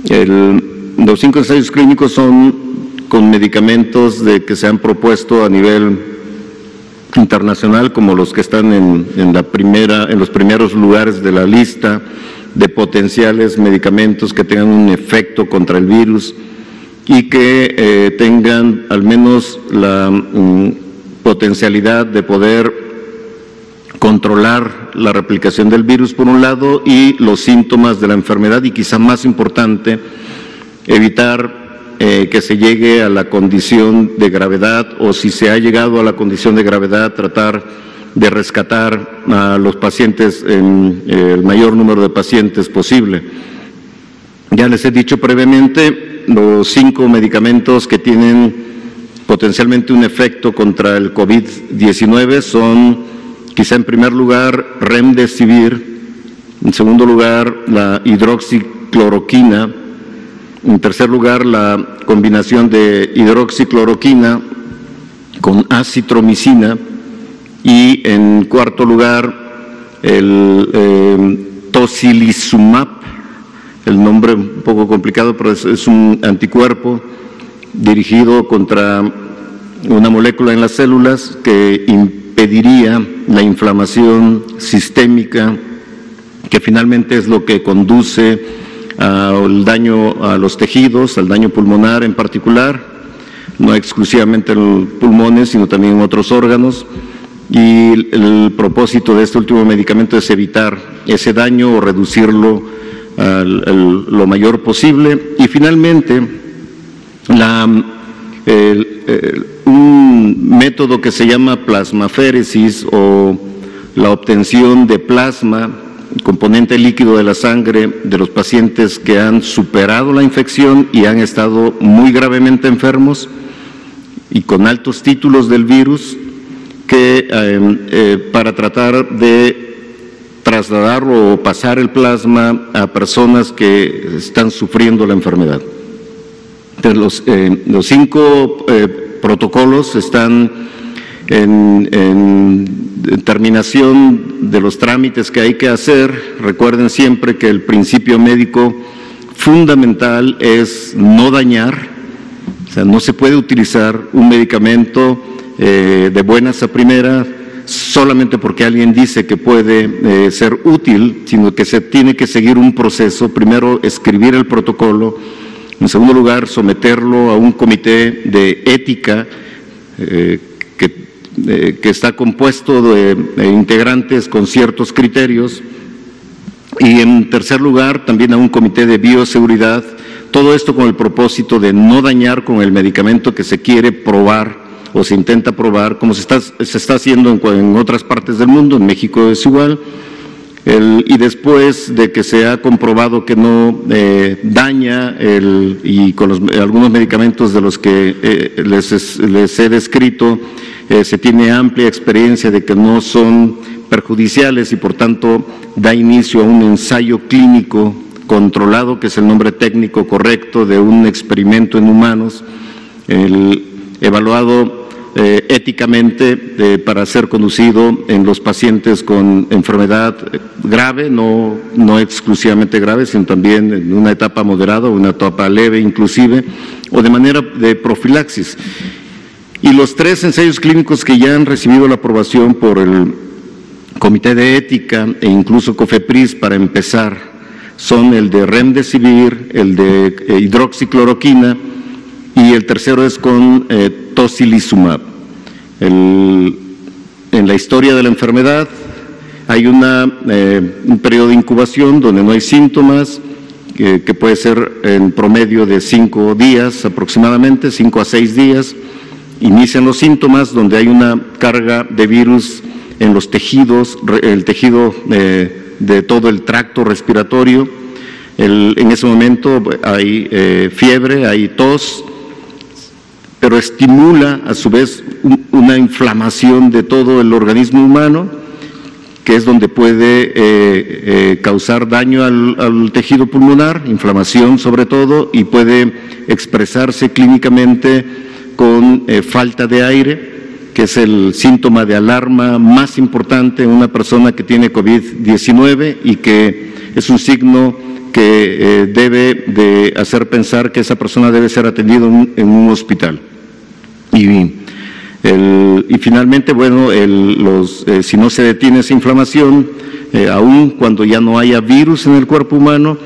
Los 5 ensayos clínicos son con medicamentos que se han propuesto a nivel internacional, como los que están en los primeros lugares de la lista de potenciales medicamentos que tengan un efecto contra el virus y que tengan al menos la potencialidad de poder controlar la replicación del virus por un lado y los síntomas de la enfermedad, y quizá más importante, evitar que se llegue a la condición de gravedad, o si se ha llegado a la condición de gravedad, tratar de rescatar a los pacientes, el mayor número de pacientes posible. Ya les he dicho previamente, los 5 medicamentos que tienen potencialmente un efecto contra el COVID-19 son, quizá en primer lugar, Remdesivir, en segundo lugar, la hidroxicloroquina, en tercer lugar, la combinación de hidroxicloroquina con acitromicina, y en cuarto lugar, el tocilizumab, el nombre un poco complicado, pero es un anticuerpo dirigido contra una molécula en las células que impediría la inflamación sistémica, que finalmente es lo que conduce al daño a los tejidos, al daño pulmonar en particular, no exclusivamente en los pulmones, sino también en otros órganos. Y el propósito de este último medicamento es evitar ese daño o reducirlo lo mayor posible. Y finalmente, un método que se llama plasmaféresis, o la obtención de plasma, componente líquido de la sangre de los pacientes que han superado la infección y han estado muy gravemente enfermos y con altos títulos del virus, que para tratar de trasladar o pasar el plasma a personas que están sufriendo la enfermedad. Entonces, los 5 protocolos están en terminación de los trámites que hay que hacer. Recuerden siempre que el principio médico fundamental es no dañar, o sea, no se puede utilizar un medicamento de buenas a primeras solamente porque alguien dice que puede ser útil, sino que se tiene que seguir un proceso. Primero, escribir el protocolo. En segundo lugar, someterlo a un comité de ética que está compuesto de integrantes con ciertos criterios. Y en tercer lugar, también a un comité de bioseguridad. Todo esto con el propósito de no dañar con el medicamento que se quiere probar o se intenta probar, como se está haciendo en otras partes del mundo. En México es igual. Y después de que se ha comprobado que no daña, y con algunos medicamentos de los que les he descrito, se tiene amplia experiencia de que no son perjudiciales y por tanto da inicio a un ensayo clínico controlado, que es el nombre técnico correcto de un experimento en humanos, evaluado éticamente para ser conducido en los pacientes con enfermedad grave, no exclusivamente grave, sino también en una etapa moderada o una etapa leve inclusive, o de manera de profilaxis. Y los 3 ensayos clínicos que ya han recibido la aprobación por el Comité de Ética e incluso COFEPRIS para empezar son el de Remdesivir, el de hidroxicloroquina y el tercero es con tocilizumab. En la historia de la enfermedad hay un periodo de incubación donde no hay síntomas, que puede ser en promedio de 5 días aproximadamente, 5 a 6 días. Inician los síntomas donde hay una carga de virus en los tejidos, el tejido de todo el tracto respiratorio. En ese momento hay fiebre, hay tos, pero estimula a su vez una inflamación de todo el organismo humano, que es donde puede causar daño al tejido pulmonar, inflamación sobre todo, y puede expresarse clínicamente con falta de aire, que es el síntoma de alarma más importante en una persona que tiene COVID-19 y que es un signo que debe de hacer pensar que esa persona debe ser atendida en un hospital. Y finalmente, bueno, si no se detiene esa inflamación, aun cuando ya no haya virus en el cuerpo humano,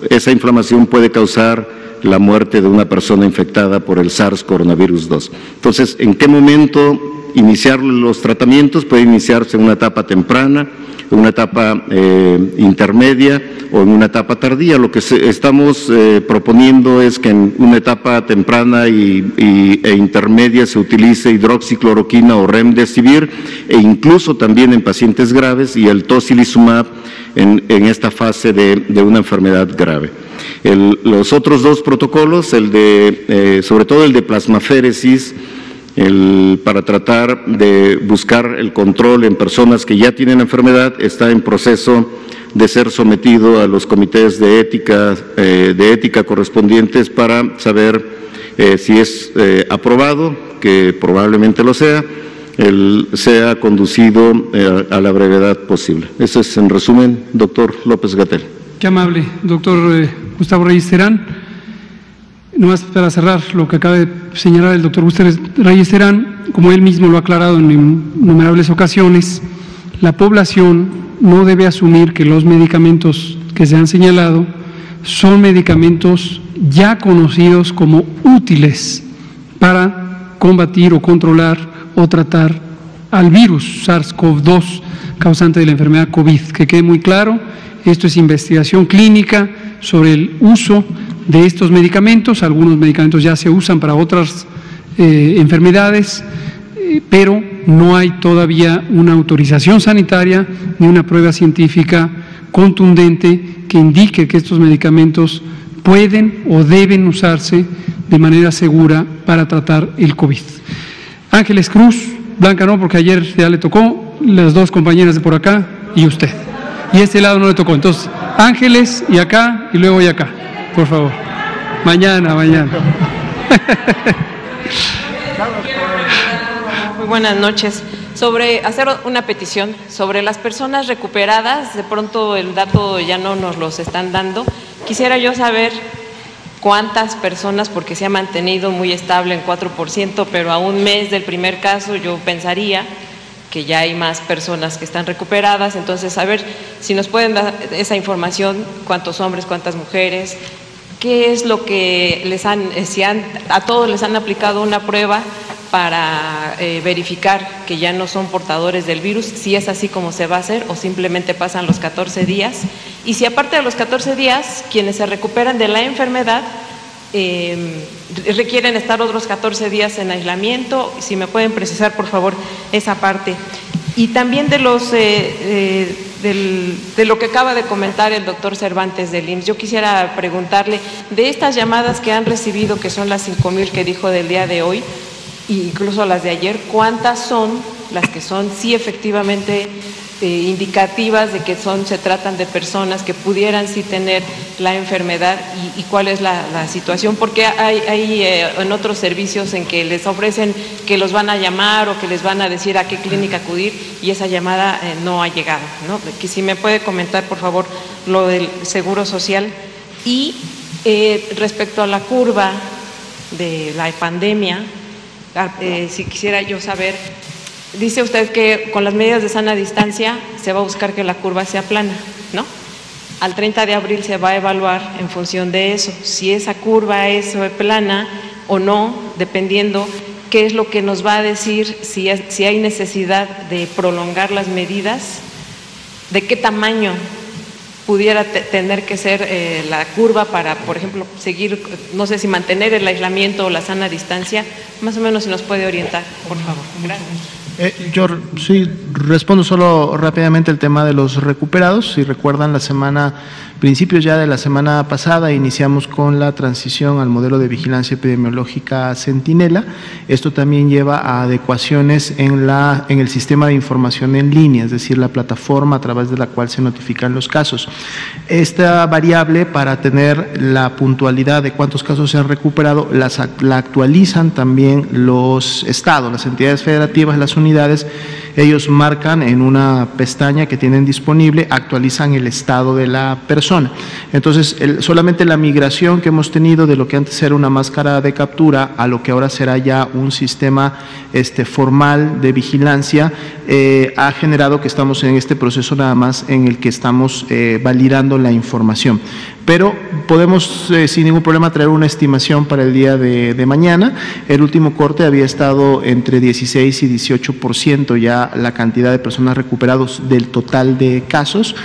esa inflamación puede causar la muerte de una persona infectada por el SARS coronavirus 2. Entonces, ¿en qué momento iniciar los tratamientos? Puede iniciarse en una etapa temprana, en una etapa intermedia o en una etapa tardía. Lo que estamos proponiendo es que en una etapa temprana e intermedia se utilice hidroxicloroquina o Remdesivir e incluso también en pacientes graves y el tocilizumab en esta fase de una enfermedad grave. Los otros 2 protocolos, sobre todo el de plasmaféresis, para tratar de buscar el control en personas que ya tienen enfermedad, está en proceso de ser sometido a los comités de ética correspondientes para saber si es aprobado, que probablemente lo sea conducido a la brevedad posible. Eso es en resumen, doctor López-Gatell. Qué amable, doctor Gustavo Reyes Terán. Nomás para cerrar lo que acaba de señalar el doctor Gustavo Reyes Terán, como él mismo lo ha aclarado en innumerables ocasiones, la población no debe asumir que los medicamentos que se han señalado son medicamentos ya conocidos como útiles para combatir o controlar o tratar al virus SARS-CoV-2 causante de la enfermedad COVID. Que quede muy claro, esto es investigación clínica sobre el uso de estos medicamentos. Algunos medicamentos ya se usan para otras enfermedades, pero no hay todavía una autorización sanitaria ni una prueba científica contundente que indique que estos medicamentos pueden o deben usarse de manera segura para tratar el COVID. Ángeles Cruz, Blanca no, porque ayer ya le tocó, las 2 compañeras de por acá y usted. Y este lado no le tocó. Entonces, Ángeles y acá y luego y acá, por favor. Mañana. Muy buenas noches. Sobre hacer una petición sobre las personas recuperadas, de pronto el dato ya no nos los están dando. Quisiera yo saber cuántas personas, porque se ha mantenido muy estable en 4%, pero a un mes del primer caso yo pensaría que ya hay más personas que están recuperadas. Entonces, a ver si nos pueden dar esa información, cuántos hombres, cuántas mujeres, qué es lo que a todos les han aplicado una prueba para verificar que ya no son portadores del virus, si es así como se va a hacer o simplemente pasan los 14 días. Y si aparte de los 14 días, quienes se recuperan de la enfermedad requieren estar otros 14 días en aislamiento, si me pueden precisar por favor esa parte. Y también de lo que acaba de comentar el doctor Cervantes del IMSS, yo quisiera preguntarle, de estas llamadas que han recibido, que son las 5,000 que dijo del día de hoy, incluso las de ayer, ¿cuántas son las que son sí efectivamente indicativas de que se tratan de personas que pudieran sí tener la enfermedad y cuál es la situación, porque hay en otros servicios en que les ofrecen que los van a llamar o que les van a decir a qué clínica acudir y esa llamada no ha llegado, ¿no? Que si me puede comentar, por favor, lo del Seguro Social y respecto a la curva de la pandemia, si quisiera yo saber. Dice usted que con las medidas de sana distancia se va a buscar que la curva sea plana, ¿no? Al 30 de abril se va a evaluar en función de eso, si esa curva es plana o no, dependiendo qué es lo que nos va a decir si hay necesidad de prolongar las medidas, de qué tamaño pudiera tener que ser la curva para, por ejemplo, seguir, no sé si mantener el aislamiento o la sana distancia, más o menos si nos puede orientar, por favor. Gracias. Yo sí respondo solo rápidamente el tema de los recuperados. Si recuerdan, principios ya de la semana pasada, iniciamos con la transición al modelo de vigilancia epidemiológica Centinela. Esto también lleva a adecuaciones en el sistema de información en línea, es decir, la plataforma a través de la cual se notifican los casos. Esta variable, para tener la puntualidad de cuántos casos se han recuperado, la actualizan también los estados, las entidades federativas, las unidades. Ellos marcan en una pestaña que tienen disponible, actualizan el estado de la persona. Entonces, solamente la migración que hemos tenido de lo que antes era una máscara de captura a lo que ahora será ya un sistema formal de vigilancia, ha generado que estamos en este proceso nada más en el que estamos validando la información. Pero podemos sin ningún problema traer una estimación para el día de mañana. El último corte había estado entre 16 y 18% ya la cantidad de personas recuperados del total de casos,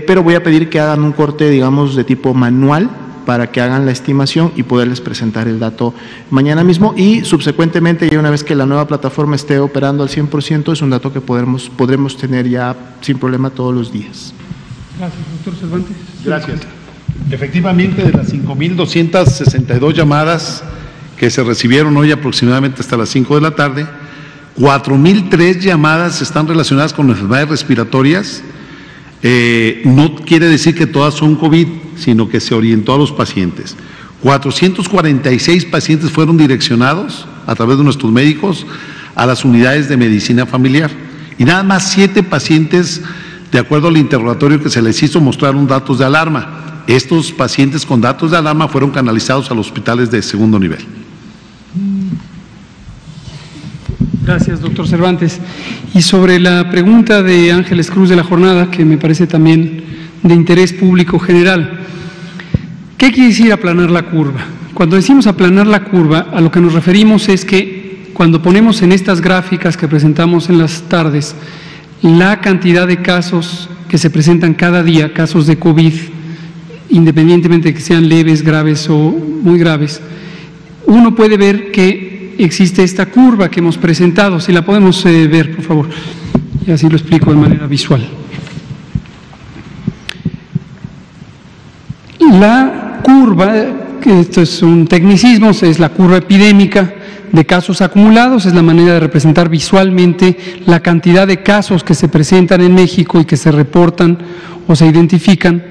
pero voy a pedir que hagan un corte, digamos, de tipo manual para que hagan la estimación y poderles presentar el dato mañana mismo, y subsecuentemente, ya una vez que la nueva plataforma esté operando al 100%, es un dato que podremos tener ya sin problema todos los días. Gracias, doctor Cervantes. Gracias. Efectivamente, de las 5.262 llamadas que se recibieron hoy aproximadamente hasta las 5 de la tarde, 4.003 llamadas están relacionadas con enfermedades respiratorias. No quiere decir que todas son COVID, sino que se orientó a los pacientes. 446 pacientes fueron direccionados a través de nuestros médicos a las unidades de medicina familiar y nada más 7 pacientes, de acuerdo al interrogatorio que se les hizo, mostraron datos de alarma. Estos pacientes con datos de alarma fueron canalizados a los hospitales de segundo nivel. Gracias, doctor Cervantes. Y sobre la pregunta de Ángeles Cruz de la jornada, que me parece también de interés público general, ¿qué quiere decir aplanar la curva? Cuando decimos aplanar la curva, a lo que nos referimos es que cuando ponemos en estas gráficas que presentamos en las tardes la cantidad de casos que se presentan cada día, casos de COVID, independientemente de que sean leves, graves o muy graves, uno puede ver que existe esta curva que hemos presentado. Si la podemos ver, por favor, y así lo explico de manera visual. La curva, esto es un tecnicismo, es la curva epidémica de casos acumulados, es la manera de representar visualmente la cantidad de casos que se presentan en México y que se reportan o se identifican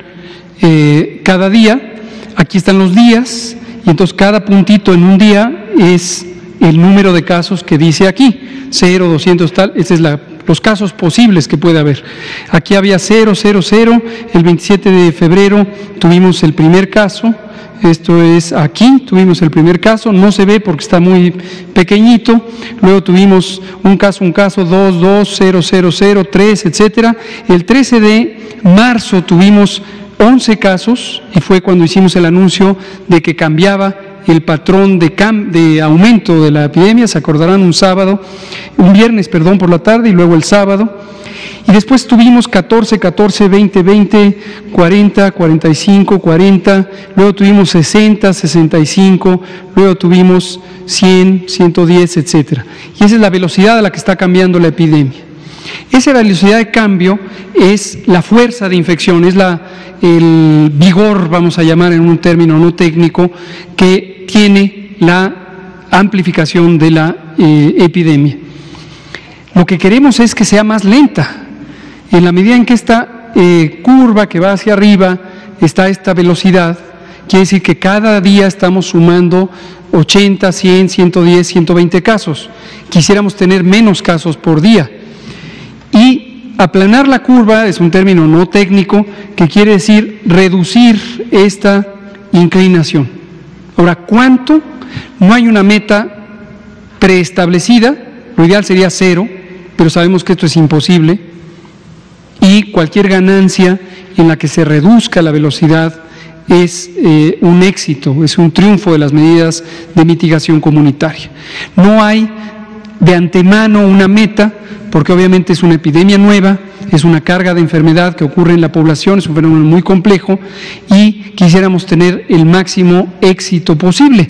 cada día. Aquí están los días y entonces cada puntito en un día es el número de casos que dice aquí, 0, 200 tal, este es los casos posibles que puede haber. Aquí había 0, 0, 0, el 27 de febrero tuvimos el primer caso, esto es aquí, tuvimos el primer caso, no se ve porque está muy pequeñito, luego tuvimos un caso, 2, 2, 0, 0, 0, 3, etcétera. El 13 de marzo tuvimos 11 casos y fue cuando hicimos el anuncio de que cambiaba el patrón de aumento de la epidemia. Se acordarán, un viernes por la tarde y luego el sábado. Y después tuvimos 14, 20, 20, 40, 45, 40, luego tuvimos 60, 65, luego tuvimos 100, 110, etcétera. Y esa es la velocidad a la que está cambiando la epidemia. Esa velocidad de cambio es la fuerza de infección, es el vigor, vamos a llamar en un término no técnico, que tiene la amplificación de la epidemia. Lo que queremos es que sea más lenta. En la medida en que esta curva que va hacia arriba está a esta velocidad, quiere decir que cada día estamos sumando 80, 100, 110, 120 casos. Quisiéramos tener menos casos por día. Y aplanar la curva es un término no técnico que quiere decir reducir esta inclinación. Ahora, ¿cuánto? No hay una meta preestablecida, lo ideal sería 0, pero sabemos que esto es imposible, y cualquier ganancia en la que se reduzca la velocidad es un éxito, es un triunfo de las medidas de mitigación comunitaria. No hay de antemano una meta, porque obviamente es una epidemia nueva, es una carga de enfermedad que ocurre en la población, es un fenómeno muy complejo y quisiéramos tener el máximo éxito posible.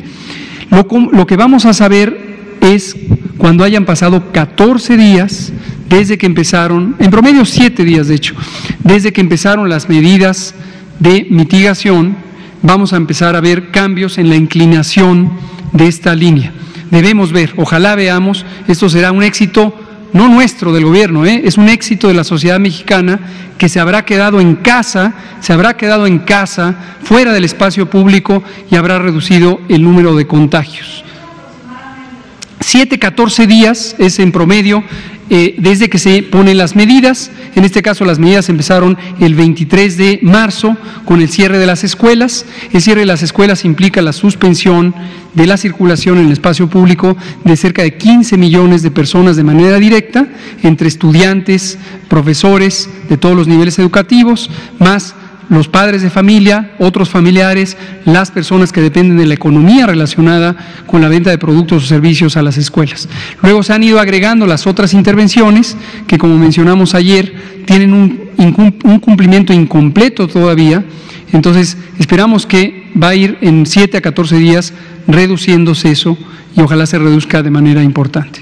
Lo que vamos a saber es cuando hayan pasado 14 días desde que empezaron, en promedio 7 días de hecho, desde que empezaron las medidas de mitigación, vamos a empezar a ver cambios en la inclinación de esta línea. Debemos ver, ojalá veamos, esto será un éxito no nuestro del gobierno, es un éxito de la sociedad mexicana que se habrá quedado en casa, fuera del espacio público y habrá reducido el número de contagios. 7-14 días es en promedio desde que se ponen las medidas. En este caso las medidas empezaron el 23 de marzo con el cierre de las escuelas. El cierre de las escuelas implica la suspensión de la circulación en el espacio público de cerca de 15 millones de personas de manera directa, entre estudiantes, profesores de todos los niveles educativos, más los padres de familia, otros familiares, las personas que dependen de la economía relacionada con la venta de productos o servicios a las escuelas. Luego se han ido agregando las otras intervenciones que, como mencionamos ayer, tienen un cumplimiento incompleto todavía. Entonces, esperamos que va a ir en 7 a 14 días reduciéndose eso y ojalá se reduzca de manera importante.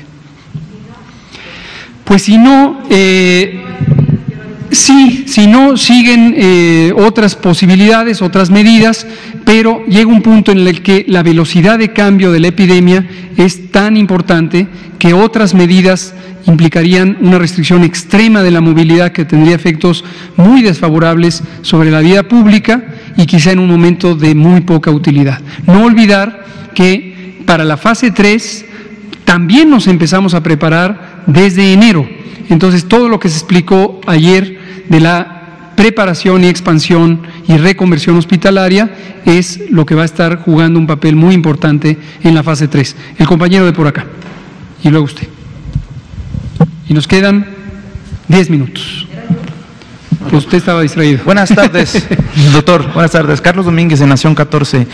Pues si no... Sí, si no, siguen otras posibilidades, otras medidas, pero llega un punto en el que la velocidad de cambio de la epidemia es tan importante que otras medidas implicarían una restricción extrema de la movilidad que tendría efectos muy desfavorables sobre la vida pública y quizá en un momento de muy poca utilidad. No olvidar que para la fase 3 también nos empezamos a preparar desde enero. Entonces, todo lo que se explicó ayer de la preparación y expansión y reconversión hospitalaria es lo que va a estar jugando un papel muy importante en la fase 3. El compañero de por acá, y luego usted. Y nos quedan 10 minutos. Pues usted estaba distraído. Buenas tardes, doctor. Buenas tardes. Carlos Domínguez, de Nación 14.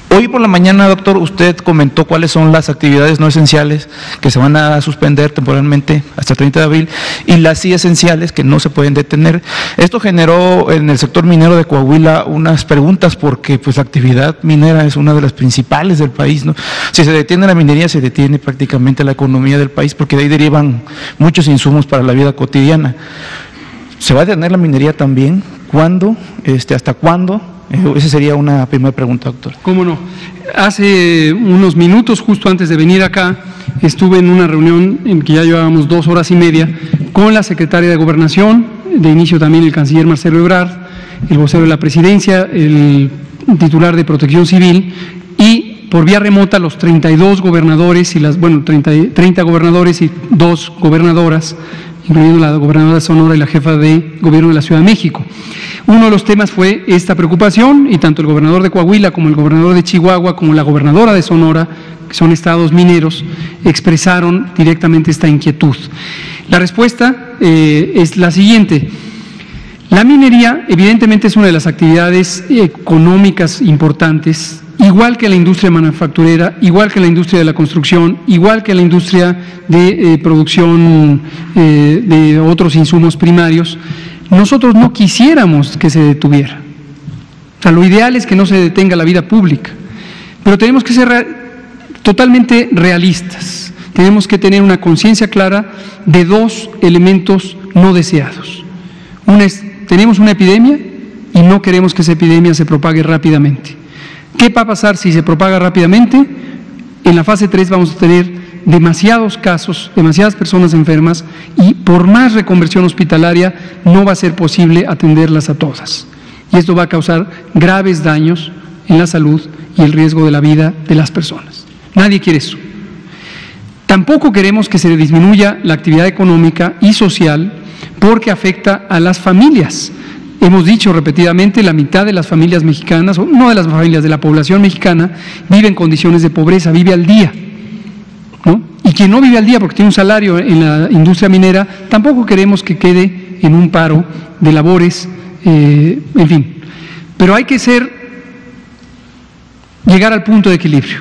Hoy por la mañana, doctor, usted comentó cuáles son las actividades no esenciales que se van a suspender temporalmente hasta el 30 de abril y las sí esenciales que no se pueden detener. Esto generó en el sector minero de Coahuila unas preguntas porque pues la actividad minera es una de las principales del país, ¿no? Si se detiene la minería, se detiene prácticamente la economía del país porque de ahí derivan muchos insumos para la vida cotidiana. ¿Se va a detener la minería también? ¿Cuándo? ¿Hasta cuándo? Esa sería una primera pregunta, doctor. ¿Cómo no? Hace unos minutos, justo antes de venir acá, estuve en una reunión en que ya llevábamos 2 horas y media con la secretaria de Gobernación, de inicio también el canciller Marcelo Ebrard, el vocero de la Presidencia, el titular de Protección Civil y por vía remota los 32 gobernadores y 30 gobernadores y 2 gobernadoras, incluyendo la gobernadora de Sonora y la jefa de gobierno de la Ciudad de México. Uno de los temas fue esta preocupación y tanto el gobernador de Coahuila como el gobernador de Chihuahua como la gobernadora de Sonora, que son estados mineros, expresaron directamente esta inquietud. La respuesta es la siguiente. La minería evidentemente es una de las actividades económicas importantes, igual que la industria manufacturera, igual que la industria de la construcción, igual que la industria de producción de otros insumos primarios. Nosotros no quisiéramos que se detuviera. O sea, lo ideal es que no se detenga la vida pública, pero tenemos que ser totalmente realistas. Tenemos que tener una conciencia clara de 2 elementos no deseados. Una es, tenemos una epidemia y no queremos que esa epidemia se propague rápidamente. ¿Qué va a pasar si se propaga rápidamente? En la fase 3 vamos a tener demasiados casos, demasiadas personas enfermas y por más reconversión hospitalaria no va a ser posible atenderlas a todas. Y esto va a causar graves daños en la salud y el riesgo de la vida de las personas. Nadie quiere eso. Tampoco queremos que se disminuya la actividad económica y social porque afecta a las familias. Hemos dicho repetidamente, la mitad de las familias mexicanas, o no de las familias, de la población mexicana, vive en condiciones de pobreza, vive al día, ¿no? Y quien no vive al día porque tiene un salario en la industria minera, tampoco queremos que quede en un paro de labores, en fin. Pero hay que llegar al punto de equilibrio.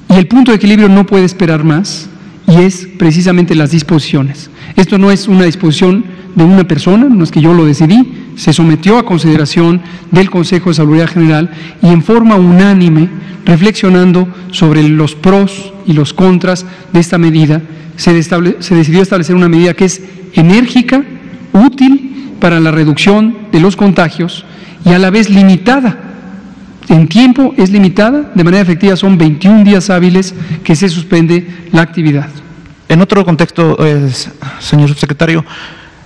Y el punto de equilibrio no puede esperar más, y es precisamente las disposiciones. Esto no es una disposición de una persona, no es que yo lo decidí, se sometió a consideración del Consejo de Salubridad General y en forma unánime, reflexionando sobre los pros y los contras de esta medida, se decidió establecer una medida que es enérgica, útil para la reducción de los contagios y a la vez limitada. En tiempo es limitada, de manera efectiva son 21 días hábiles que se suspende la actividad. En otro contexto, señor subsecretario,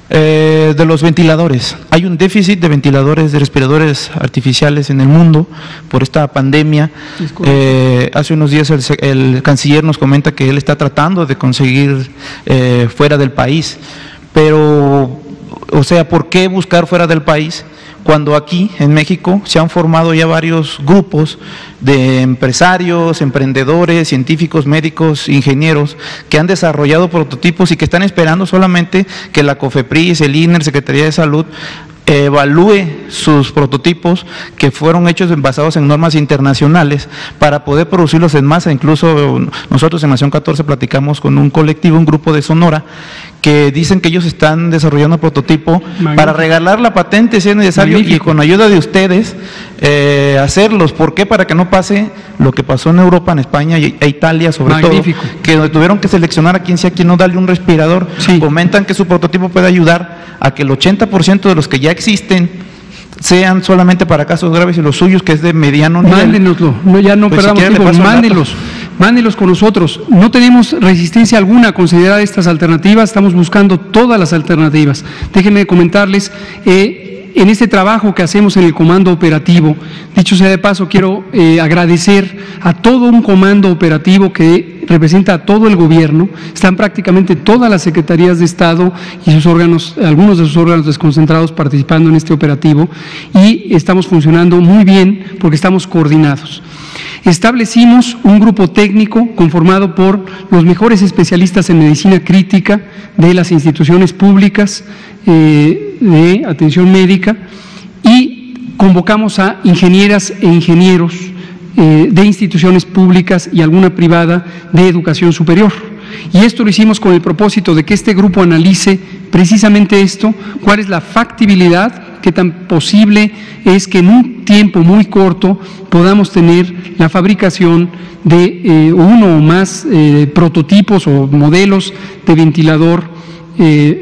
de los ventiladores. Hay un déficit de ventiladores, de respiradores artificiales en el mundo por esta pandemia. Hace unos días el canciller nos comenta que él está tratando de conseguir fuera del país, pero, o sea, ¿por qué buscar fuera del país cuando aquí en México se han formado ya varios grupos de empresarios, emprendedores, científicos, médicos, ingenieros que han desarrollado prototipos y que están esperando solamente que la COFEPRIS, el INER, Secretaría de Salud evalúe sus prototipos que fueron hechos basados en normas internacionales para poder producirlos en masa? Incluso nosotros en Nación 14 platicamos con un colectivo, un grupo de Sonora, que dicen que ellos están desarrollando prototipo para regalar la patente si es necesario y con ayuda de ustedes hacerlos. ¿Por qué? Para que no pase lo que pasó en Europa, en España e Italia sobre todo, que tuvieron que seleccionar a quien sea quien no darle un respirador. Comentan que su prototipo puede ayudar a que el 80% de los que ya existen sean solamente para casos graves y los suyos, que es de mediano nivel. Mándenoslo, ya no pues perdamos tiempo, mándenlos con nosotros. No tenemos resistencia alguna a considerar estas alternativas, estamos buscando todas las alternativas. Déjenme comentarles, en este trabajo que hacemos en el comando operativo, dicho sea de paso, quiero agradecer a todo un comando operativo que representa a todo el gobierno. Están prácticamente todas las secretarías de Estado y sus órganos, algunos de sus órganos desconcentrados participando en este operativo, y estamos funcionando muy bien porque estamos coordinados. Establecimos un grupo técnico conformado por los mejores especialistas en medicina crítica de las instituciones públicas de atención médica y convocamos a ingenieras e ingenieros de instituciones públicas y alguna privada de educación superior. Y esto lo hicimos con el propósito de que este grupo analice precisamente esto, cuál es la factibilidad, qué tan posible es que en un tiempo muy corto podamos tener la fabricación de uno o más prototipos o modelos de ventilador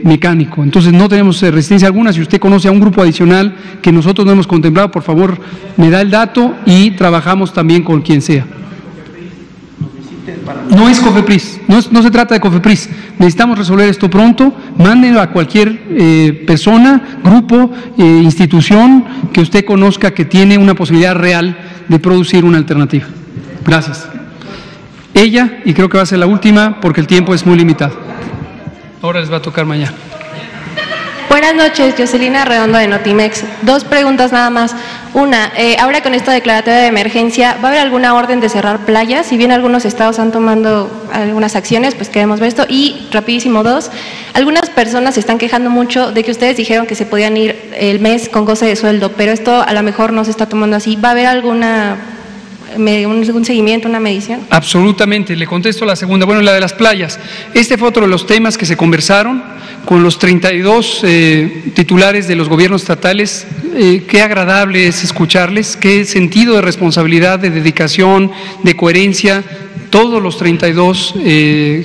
mecánico. Entonces no tenemos resistencia alguna. Si usted conoce a un grupo adicional que nosotros no hemos contemplado, por favor me da el dato y trabajamos también con quien sea. No es COFEPRIS, no se trata de COFEPRIS. Necesitamos resolver esto pronto. Mándenlo a cualquier persona, grupo, institución que usted conozca que tiene una posibilidad real de producir una alternativa. Gracias. Ella, y creo que va a ser la última porque el tiempo es muy limitado. Ahora les va a tocar mañana. Buenas noches, Jocelina Redondo de Notimex. 2 preguntas nada más. Una, ahora con esta declaratoria de emergencia, ¿va a haber alguna orden de cerrar playas? Si bien algunos estados han tomado algunas acciones, pues queremos ver esto. Y rapidísimo 2, algunas personas se están quejando mucho de que ustedes dijeron que se podían ir el mes con goce de sueldo, pero esto a lo mejor no se está tomando así. ¿Va a haber un seguimiento, una medición? Absolutamente, le contesto la segunda. Bueno, la de las playas. Este fue otro de los temas que se conversaron con los 32 titulares de los gobiernos estatales. Qué agradable es escucharles, qué sentido de responsabilidad, de dedicación, de coherencia todos los 32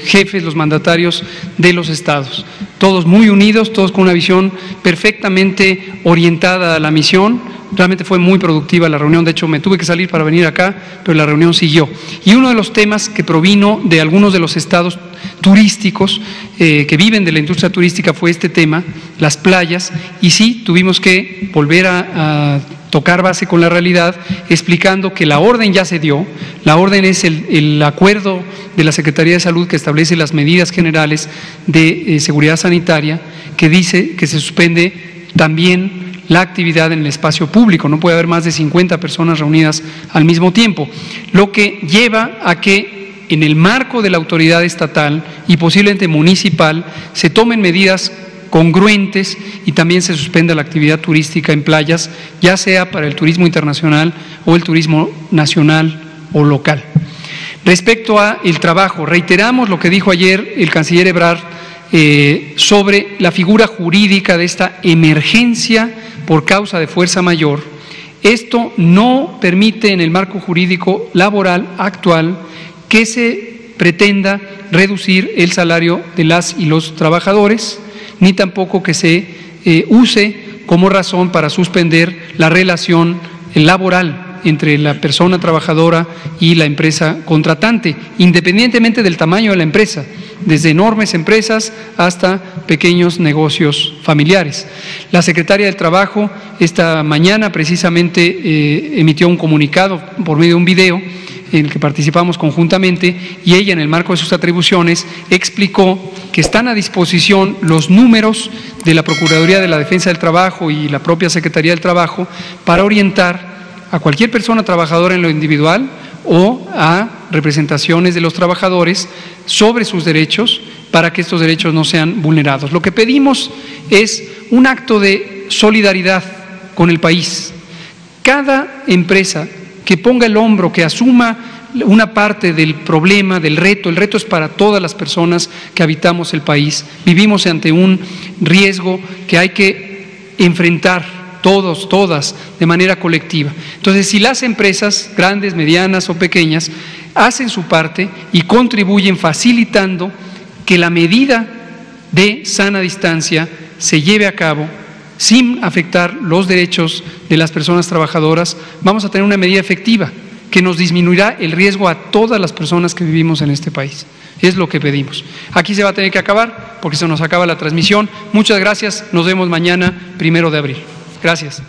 jefes, los mandatarios de los estados, todos muy unidos, todos con una visión perfectamente orientada a la misión. Realmente fue muy productiva la reunión, de hecho me tuve que salir para venir acá, pero la reunión siguió. Y uno de los temas que provino de algunos de los estados turísticos que viven de la industria turística fue este tema, las playas, y sí, tuvimos que volver a tocar base con la realidad, explicando que la orden ya se dio. La orden es el acuerdo de la Secretaría de Salud que establece las medidas generales de seguridad sanitaria, que dice que se suspende también la actividad en el espacio público, no puede haber más de 50 personas reunidas al mismo tiempo, lo que lleva a que en el marco de la autoridad estatal y posiblemente municipal se tomen medidas congruentes y también se suspenda la actividad turística en playas, ya sea para el turismo internacional o el turismo nacional o local. Respecto a el trabajo, reiteramos lo que dijo ayer el canciller Ebrard sobre la figura jurídica de esta emergencia por causa de fuerza mayor. Esto no permite en el marco jurídico laboral actual que se pretenda reducir el salario de las y los trabajadores, ni tampoco que se use como razón para suspender la relación laboral entre la persona trabajadora y la empresa contratante, independientemente del tamaño de la empresa, desde enormes empresas hasta pequeños negocios familiares. La secretaria del Trabajo esta mañana precisamente emitió un comunicado por medio de un video en el que participamos conjuntamente, y ella, en el marco de sus atribuciones, explicó que están a disposición los números de la Procuraduría de la Defensa del Trabajo y la propia Secretaría del Trabajo para orientar a cualquier persona trabajadora en lo individual o a representaciones de los trabajadores sobre sus derechos para que estos derechos no sean vulnerados. Lo que pedimos es un acto de solidaridad con el país. Cada empresa que ponga el hombro, que asuma una parte del problema, del reto, el reto es para todas las personas que habitamos el país. Vivimos ante un riesgo que hay que enfrentar todos, todas, de manera colectiva. Entonces, si las empresas, grandes, medianas o pequeñas, hacen su parte y contribuyen facilitando que la medida de sana distancia se lleve a cabo sin afectar los derechos de las personas trabajadoras, vamos a tener una medida efectiva que nos disminuirá el riesgo a todas las personas que vivimos en este país. Es lo que pedimos. Aquí se va a tener que acabar porque se nos acaba la transmisión. Muchas gracias. Nos vemos mañana, 1 de abril. Gracias.